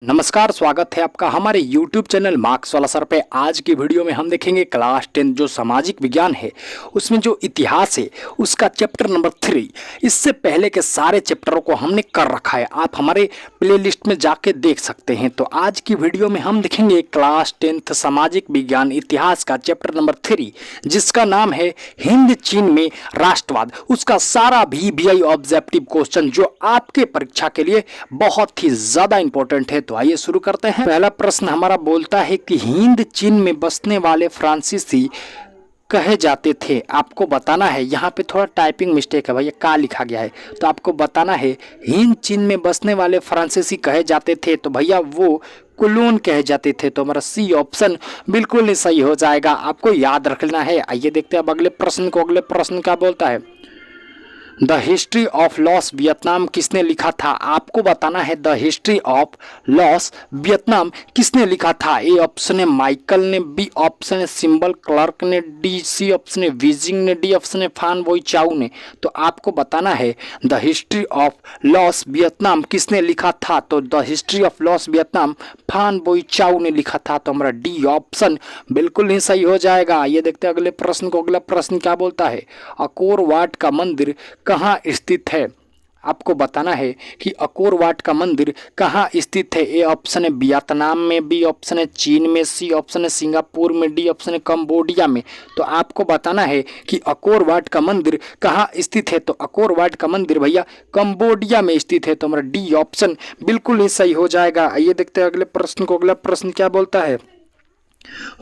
नमस्कार, स्वागत है आपका हमारे YouTube चैनल मार्क्स वाला सर पे। आज की वीडियो में हम देखेंगे क्लास 10 जो सामाजिक विज्ञान है उसमें जो इतिहास है उसका चैप्टर नंबर 3। इससे पहले के सारे चैप्टरों को हमने कर रखा है, आप हमारे प्लेलिस्ट में जाके देख सकते हैं। तो आज की वीडियो में हम देखेंगे क्लास 10 सामाजिक विज्ञान इतिहास का चैप्टर नंबर 3 जिसका नाम है हिंद चीन में राष्ट्रवाद। उसका सारा VBI ऑब्जेक्टिव क्वेश्चन जो आपके परीक्षा के लिए बहुत ही ज्यादा इंपॉर्टेंट है। तो आइए शुरू करते हैं। पहला प्रश्न हमारा बोलता है कि हिंद चीन में बसने वाले फ्रांसीसी कहे जाते थे। आपको बताना है, यहाँ पे थोड़ा टाइपिंग मिस्टेक है भैया, का लिखा गया है तो आपको बताना है हिंद चीन में बसने वाले फ्रांसीसी कहे जाते थे। तो भैया वो कुलोन कहे जाते थे। तो हमारा सी ऑप्शन बिल्कुल नहीं सही हो जाएगा, आपको याद रखना है। आइए देखते हैं अब अगले प्रश्न को। अगले प्रश्न क्या बोलता है, the history of loss Vietnam किसने लिखा था। आपको बताना है the history of loss Vietnam किसने लिखा था। ए ऑप्शन है माइकल ने, बी ऑप्शन है सिंबल क्लर्क ने, डी सी ऑप्शन है वीजिंग ने, डी ऑप्शन है फान बोई चाउ ने। तो आपको बताना है the history of loss Vietnam किसने लिखा था। तो the history of loss Vietnam फान बोई चाउ ने लिखा था। तो हमारा डी ऑप्शन बिल्कुल ही सही हो जाएगा। ये देखते हैं अगले प्रश्न को। अगला प्रश्न क्या बोलता है, अकोर वाट का मंदिर कहाँ स्थित है। आपको बताना है कि अकोर वाट का मंदिर कहाँ स्थित है। ए ऑप्शन है वियतनाम में, बी ऑप्शन है चीन में, सी ऑप्शन है सिंगापुर में, डी ऑप्शन है कंबोडिया में। तो आपको बताना है कि अकोर वाट का मंदिर कहाँ स्थित है। तो अकोर वाट का मंदिर भैया कंबोडिया में स्थित है। तो हमारा डी ऑप्शन बिल्कुल ही सही हो जाएगा। आइए देखते हैं अगले प्रश्न को। अगला प्रश्न क्या बोलता है,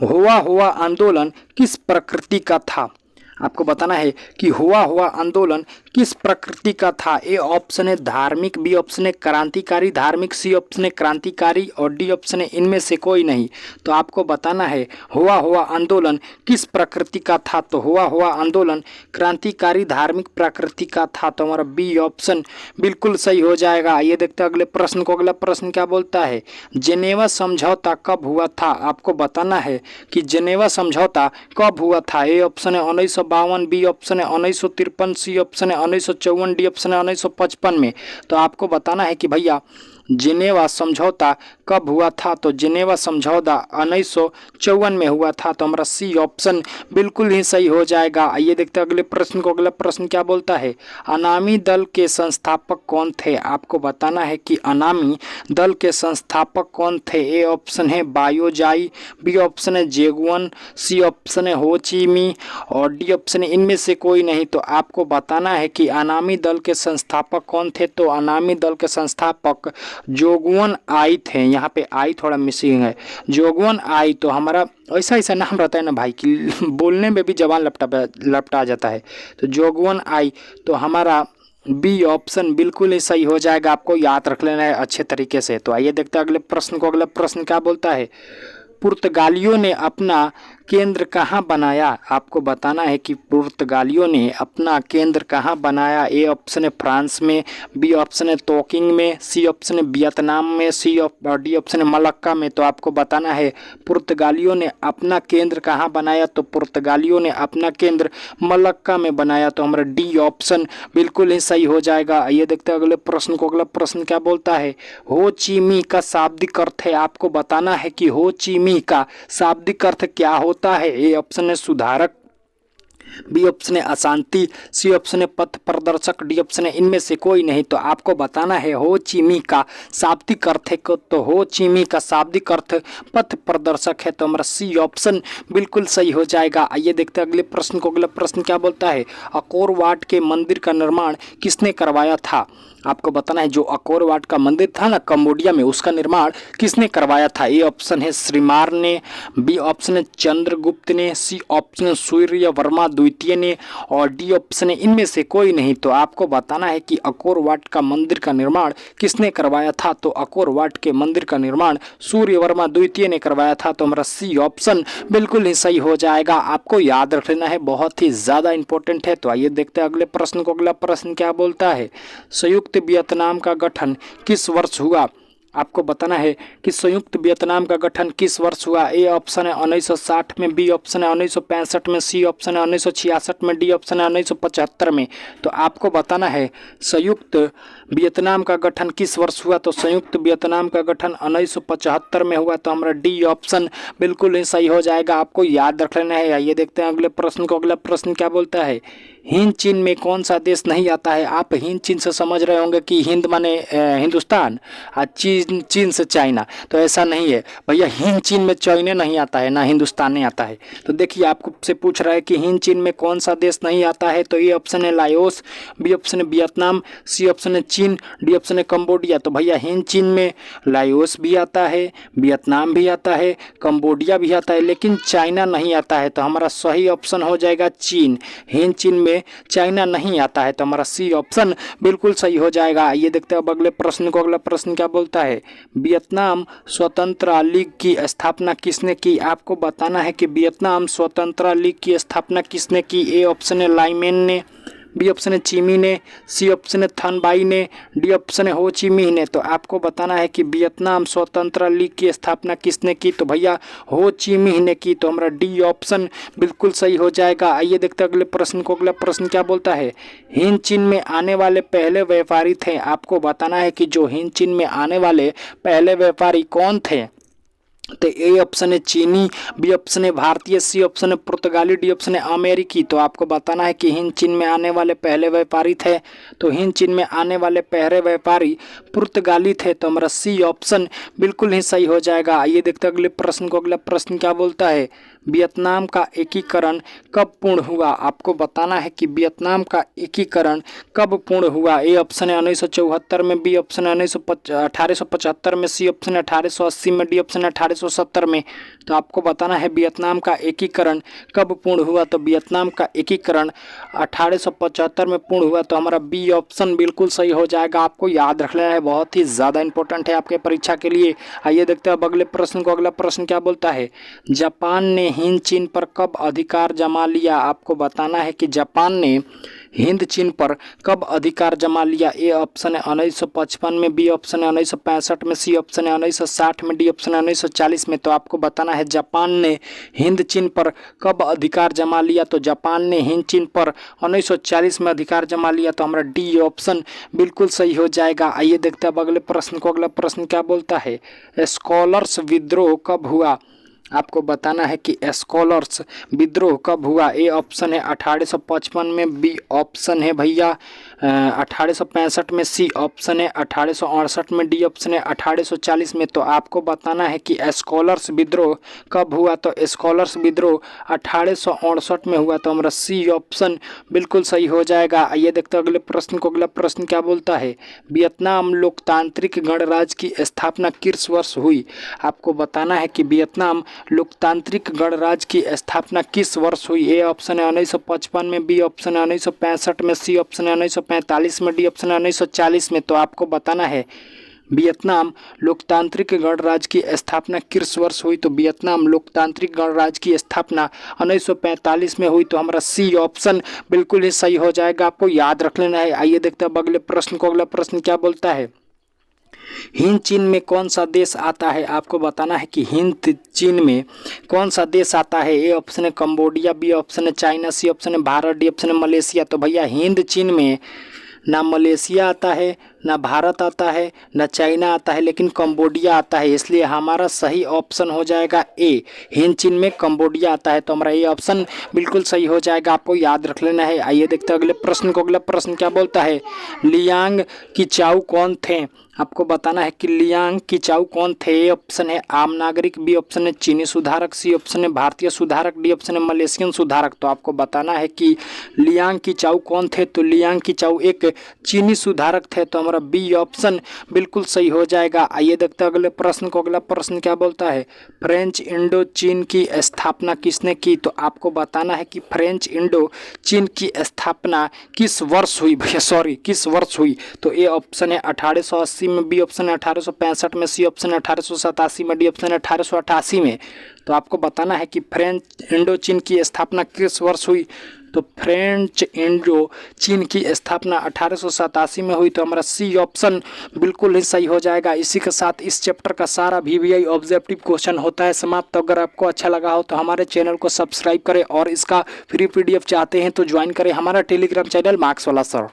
हुआ आंदोलन किस प्रकृति का था। आपको बताना है कि हुआ आंदोलन किस प्रकृति का था। ए ऑप्शन है धार्मिक, बी ऑप्शन है क्रांतिकारी धार्मिक, सी ऑप्शन है क्रांतिकारी और डी ऑप्शन है इनमें से कोई नहीं। तो आपको बताना है हुआ आंदोलन किस प्रकृति का था। तो हुआ आंदोलन क्रांतिकारी धार्मिक प्रकृति का था। तो हमारा बी ऑप्शन बिल्कुल सही हो जाएगा। ये देखते हैं अगले प्रश्न को। अगला प्रश्न क्या बोलता है, जेनेवा समझौता कब हुआ था। आपको बताना है कि जेनेवा समझौता कब हुआ था। ए ऑप्शन है 1952, बी ऑप्शन है 1953, सी ऑप्शन है 1954, डी ऑप्शन है 1955 में। तो आपको बताना है कि भैया जिनेवा समझौता कब हुआ था। तो जिनेवा समझौता 1954 में हुआ था। तो हमारा सी ऑप्शन बिल्कुल ही सही हो जाएगा। आइए देखते हैं अगले प्रश्न को। अगला प्रश्न क्या बोलता है, अनामी दल के संस्थापक कौन थे। आपको बताना है कि अनामी दल के संस्थापक कौन थे। ए ऑप्शन है बायोजाई, बी ऑप्शन है जेगुअन, सी ऑप्शन है हो ची मी और डी ऑप्शन है इनमें से कोई नहीं। तो आपको बताना है कि अनामी दल के संस्थापक कौन थे। तो अनामी दल के संस्थापक जोगुअन आई थे। यहाँ पे आई थोड़ा मिसिंग है, जोगुअन आई। तो हमारा ऐसा नाम रहता है ना भाई कि बोलने में भी जबान लपटा जाता है। तो जोगुअन आई। तो हमारा बी ऑप्शन बिल्कुल ही सही हो जाएगा, आपको याद रख लेना है अच्छे तरीके से। तो आइए देखते हैं अगले प्रश्न को। अगला प्रश्न क्या बोलता है, पुर्तगालियों ने अपना केंद्र कहाँ बनाया। आपको बताना है कि पुर्तगालियों ने अपना केंद्र कहाँ बनाया। ए ऑप्शन है फ्रांस में, बी ऑप्शन है तोकिंग में, सी ऑप्शन है वियतनाम में, डी ऑप्शन है मलक्का में। तो आपको बताना है पुर्तगालियों ने अपना केंद्र कहाँ बनाया। तो पुर्तगालियों ने अपना केंद्र मलक्का में बनाया। तो हमारा डी ऑप्शन बिल्कुल ही सही हो जाएगा। ये देखते हैं अगले प्रश्न को। अगला प्रश्न क्या बोलता है, हो ची मी का शाब्दिक अर्थ है। आपको बताना है कि हो ची मी का शाब्दिक अर्थ क्या होता है। ए ऑप्शन है सुधारक, बी ऑप्शन है अशांति, सी ऑप्शन है पथ प्रदर्शक, डी ऑप्शन है इनमें से कोई नहीं। तो आपको बताना है हो ची मी का शाब्दिक अर्थ है। तो हो ची मी का शाब्दिक अर्थ पथ प्रदर्शक है। तो हमारा सी ऑप्शन बिल्कुल सही हो जाएगा। आइए देखते हैं अगले प्रश्न को। अगला प्रश्न क्या बोलता है, अकोर वाट के मंदिर का निर्माण किसने करवाया था। आपको बताना है जो अकोर वाट का मंदिर था ना कंबोडिया में, उसका निर्माण किसने करवाया था। ए ऑप्शन है श्रीमार ने, बी ऑप्शन है चंद्रगुप्त ने, सी ऑप्शन है सूर्य वर्मा द्वितीय ने और डी ऑप्शन है इनमें से कोई नहीं। तो आपको बताना है कि अकोर वाट का मंदिर का निर्माण किसने करवाया था। तो अकोर वाट के मंदिर का निर्माण सूर्य वर्मा द्वितीय ने करवाया था। तो हमारा सी ऑप्शन बिल्कुल ही सही हो जाएगा, आपको याद रखना है, बहुत ही ज़्यादा इंपॉर्टेंट है। तो आइए देखते हैं अगले प्रश्न को। अगला प्रश्न क्या बोलता है, संयुक्त वियतनाम का गठन किस वर्ष हुआ। आपको बताना है कि संयुक्त वियतनाम का गठन किस वर्ष हुआ। ए ऑप्शन है 1960 में, बी ऑप्शन है 1965 में, सी ऑप्शन है 1966 में, डी ऑप्शन है 1975 में। तो आपको बताना है संयुक्त वियतनाम का गठन किस वर्ष हुआ। तो संयुक्त वियतनाम का गठन 1975 में हुआ। तो हमारा डी ऑप्शन बिल्कुल ही सही हो जाएगा, आपको याद रख लेना है। आइए देखते हैं अगले प्रश्न को। अगला प्रश्न क्या बोलता है, हिंद चीन में कौन सा देश नहीं आता है। आप हिंद चीन से समझ रहे होंगे कि हिंद माने हिंदुस्तान और चीन चीन से चाइना, तो ऐसा नहीं है भैया। हिंद चीन में चाइना नहीं आता है, ना हिंदुस्तान नहीं आता है। तो देखिए आपको से पूछ रहा है कि हिंद चीन में कौन सा देश नहीं आता है। तो ए ऑप्शन है लाओस, बी ऑप्शन है वियतनाम, सी ऑप्शन है चीन, डी ऑप्शन है कंबोडिया। तो भैया हिंद चीन में लाओस भी आता है, वियतनाम भी आता है, कंबोडिया भी आता है, लेकिन चाइना नहीं आता है। तो हमारा सही ऑप्शन हो जाएगा चीन। हिंद चीन में चाइना नहीं आता है। तो हमारा सी ऑप्शन बिल्कुल सही हो जाएगा। ये देखते हैं अब अगले प्रश्न को। अगला प्रश्न क्या बोलता है, वियतनाम स्वतंत्र लीग की स्थापना किसने की। आपको बताना है कि वियतनाम स्वतंत्र लीग की स्थापना किसने की। ए ऑप्शन है लाइमेन ने, बी ऑप्शन है चिमी ने, सी ऑप्शन है थन बाई ने, डी ऑप्शन है हो ची मिह ने। तो आपको बताना है कि वियतनाम स्वतंत्र लीग की स्थापना किसने की। तो भैया हो ची मिह ने की। तो हमारा डी ऑप्शन बिल्कुल सही हो जाएगा। आइए देखते हैं अगले प्रश्न को। अगला प्रश्न क्या बोलता है, हिंद चीन में आने वाले पहले व्यापारी थे। आपको बताना है कि जो हिंद चीन में आने वाले पहले व्यापारी कौन थे। तो ए ऑप्शन है चीनी, बी ऑप्शन है भारतीय, सी ऑप्शन है पुर्तगाली, डी ऑप्शन है अमेरिकी। तो आपको बताना है कि हिंद चीन में आने वाले पहले व्यापारी थे। तो हिंद चीन में आने वाले पहले व्यापारी पुर्तगाली थे। तो हमारा सी ऑप्शन बिल्कुल ही सही हो जाएगा। आइए देखते हैं अगले प्रश्न को। अगला प्रश्न क्या बोलता है, वियतनाम का एकीकरण कब पूर्ण हुआ। आपको बताना है कि वियतनाम का एकीकरण कब पूर्ण हुआ। ए ऑप्शन है 1974 में, बी ऑप्शन है 1875 में, सी ऑप्शन है 1880 में, डी ऑप्शन है 1870 में। तो आपको बताना है वियतनाम का एकीकरण कब पूर्ण हुआ। तो वियतनाम का एकीकरण 1875 में पूर्ण हुआ। तो हमारा बी ऑप्शन बिल्कुल सही हो जाएगा, आपको याद रख लेना है, बहुत ही ज़्यादा इंपॉर्टेंट है आपके परीक्षा के लिए। आइए देखते हैं अब अगले प्रश्न को। अगला प्रश्न क्या बोलता है, जापान ने हिंद चीन पर कब अधिकार जमा लिया। आपको बताना है कि जापान ने हिंद चीन पर कब अधिकार जमा लिया। ए ऑप्शन है 1955 में, बी ऑप्शन है 1965 में, सी ऑप्शन है 1960 में, डी ऑप्शन है 1940 में। तो आपको बताना है जापान ने हिंद चीन पर कब अधिकार जमा लिया। तो जापान ने हिंद चीन पर 1940 में अधिकार जमा लिया। तो हमारा डी ऑप्शन बिल्कुल सही हो जाएगा। आइए देखते हैं अब अगले प्रश्न को। अगला प्रश्न क्या बोलता है, स्कॉलर्स विद्रोह कब हुआ। आपको बताना है कि स्कॉलर्स विद्रोह कब हुआ। ए ऑप्शन है 1855 में, बी ऑप्शन है भैया 1865 में, सी ऑप्शन है 1868 में, डी ऑप्शन है 1840 में। तो आपको बताना है कि स्कॉलर्स विद्रोह कब हुआ। तो स्कॉलर्स विद्रोह 1868 में हुआ। तो हमारा सी ऑप्शन बिल्कुल सही हो जाएगा। आइए देखते हैं अगले प्रश्न को। अगला प्रश्न क्या बोलता है, वियतनाम लोकतांत्रिक गणराज्य की स्थापना किस वर्ष हुई। आपको बताना है कि वियतनाम लोकतांत्रिक गणराज्य की स्थापना किस वर्ष हुई। ए ऑप्शन है 1955 में, बी ऑप्शन है 1965 में, सी ऑप्शन है 1945 में, डी ऑप्शन है 1940 में। तो आपको बताना है वियतनाम लोकतांत्रिक गणराज्य की स्थापना किस वर्ष हुई। तो वियतनाम लोकतांत्रिक गणराज्य की स्थापना 1945 में हुई। तो हमारा सी ऑप्शन बिल्कुल ही सही हो जाएगा, आपको याद रख लेना है। आइए देखते हैं अब अगले प्रश्न को। अगला प्रश्न क्या बोलता है, हिंद चीन में कौन सा देश आता है। आपको बताना है कि हिंद चीन में कौन सा देश आता है। ए ऑप्शन है कंबोडिया, बी ऑप्शन है चाइना, सी ऑप्शन है भारत, डी ऑप्शन है मलेशिया। तो भैया हिंद चीन में ना मलेशिया आता है, ना भारत आता है, ना चाइना आता है, लेकिन कंबोडिया आता है। इसलिए हमारा सही ऑप्शन हो जाएगा ए, हिंद चीन में कंबोडिया आता है। तो हमारा ये ऑप्शन बिल्कुल सही हो जाएगा, आपको याद रख लेना है। आइए देखते हैं अगले प्रश्न को। अगला प्रश्न क्या बोलता है, लियांग किचाऊ कौन थे। आपको बताना है कि लियांग किचाऊ कौन थे। ए ऑप्शन है आम नागरिक, बी ऑप्शन है चीनी सुधारक, सी ऑप्शन है भारतीय सुधारक, डी ऑप्शन है मलेशियन सुधारक। तो आपको बताना है कि लियांग किचाऊ कौन थे। तो लियांग किचाऊ एक चीनी सुधारक थे। तो हमारा बी ऑप्शन बिल्कुल सही हो जाएगा। आइए देखते हैं अगले प्रश्न को। अगला प्रश्न क्या बोलता है, फ्रेंच इंडो चीन की स्थापना किसने की। तो आपको बताना है कि फ्रेंच इंडो चीन की स्थापना किस वर्ष हुई। भैया सॉरी, किस वर्ष हुई। तो ए ऑप्शन है 1880 में, बी ऑप्शन है 1865 में, सी ऑप्शन है 1887 में, डी ऑप्शन है 1888 में। तो आपको बताना है कि फ्रेंच इंडो चीन की स्थापना किस वर्ष हुई। तो फ्रेंच इंडो चीन की स्थापना 1887 में हुई। तो हमारा सी ऑप्शन बिल्कुल ही सही हो जाएगा। इसी के साथ इस चैप्टर का सारा VVI ऑब्जेक्टिव क्वेश्चन होता है समाप्त। तो अगर आपको अच्छा लगा हो तो हमारे चैनल को सब्सक्राइब करें और इसका फ्री PDF चाहते हैं तो ज्वाइन करें हमारा टेलीग्राम चैनल मार्क्स वाला सर।